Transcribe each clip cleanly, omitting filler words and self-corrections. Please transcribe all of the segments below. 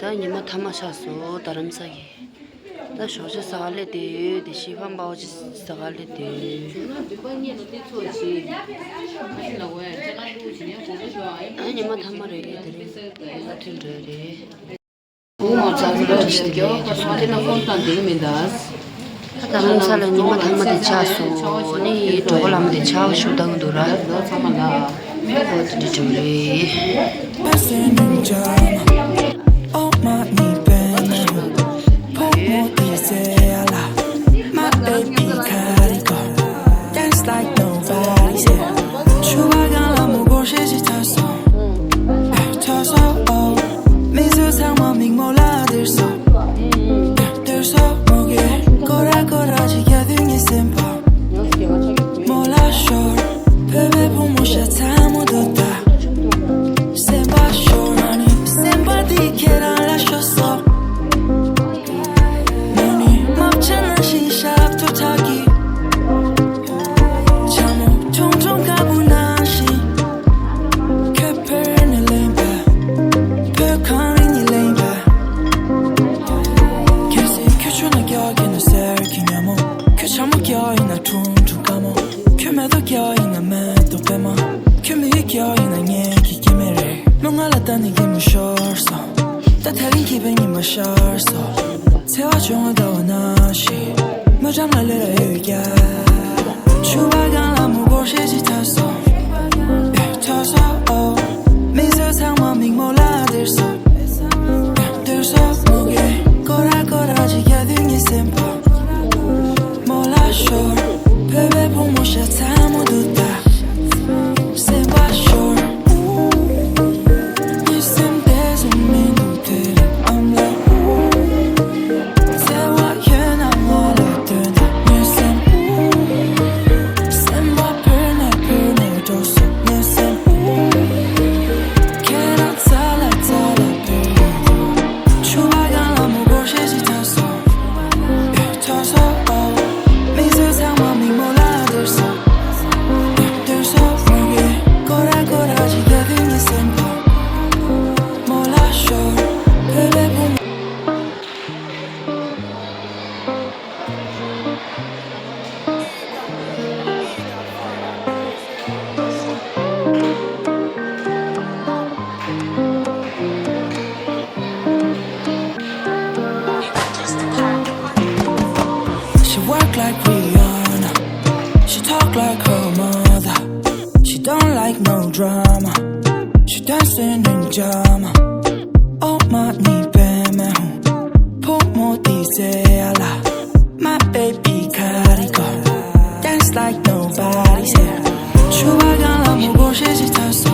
다 니마 타마샤소 다람사기 다 쇼제 사갈레데 데시반 바오지 사갈레데 아니 니마 타마레게 데레 같은 데레 오마 자르르 시게 소데나 콘탄 데미다스 다른 사람 니마 타마데 차소 니 도골람데 차오쇼 당도라 어디 저리 Oh my baby, put more diesel. My baby carico, dance like nobody's here. 추가간 아무 곳이지 탔어, 탔어. 미소 상만 밍몰라 들서, 들서 목에 꼬라꼬라지 야등이 심파. 몰라 쇼, 베베 보모샤 다 모두 다. 심파 쇼 아니 심파 디케라 라쇼소. 눈이 멈추는 시샵도 타기. 잠을 통통 가분한 시. 캐페르니 레인바, 벽하니 레인바. 길세 큐추나 격이나 셀키냐모. 큐참모 격이나 퉁퉁 까모. 큐메도 격이나 매도 빼마. 큐미 격이나 얘기 기메레. 멍알았다니 기무셔서. 따뜻한 기분이 마셔서. 세워줘도 원하시. 무장말레라 유야. 추가간 아무 곳이지 탔어. 탔어. 미소 상만 밍몰라 들서. 들서 목에 꼬라꼬라지 야등이 심파. 몰라 쇼 베베 보모샤 다 모두 다. 심파 쇼 이심 대신 민우들이 I'm like 세와 예나 몰라든 이심 심파 푸네 줬어 이심 계란 잘라 푸 추가간 아무 곳이지 탔어. 탔어 미소 상만 밍몰라 들서. 들서 목에 꼬라꼬라지 야등이 심파. 몰라 쇼 베베 봄. She work like Rihanna. She talk like her mother. She don't like no drama. She dancing in drama. Oh my knee bam, put more diesel. My baby carico, dance like nobody's here. 추가간 아무 곳이지 탔어.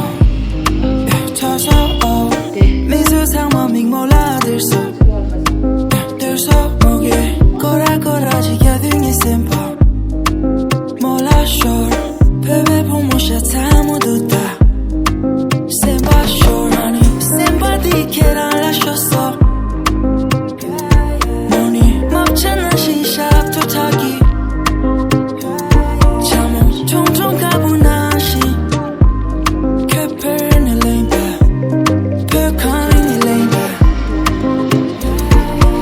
탔어. 미소 상만 밍몰라 들서. 들서 목에 꼬라꼬라지 야등이 심파. 몰라 쇼 베베 보모샤 다 모두 다. 심파 쇼 아니 심파 디케라 라쇼소. 눈이 멈추는 시샵도 타기. 잠을 통통 가분한 시. 캐페르니 레인바, 벽하니 레인바.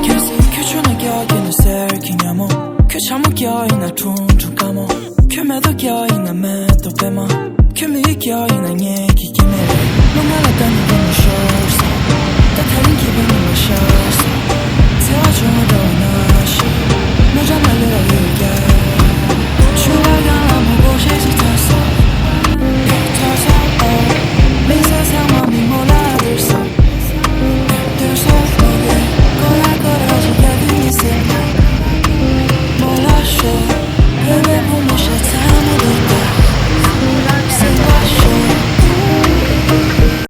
길세 큐추나 격이나 셀키냐모. 큐참모 격이나 퉁퉁 까모. 큐메도 격이나 매도 빼마. 큐미 격이나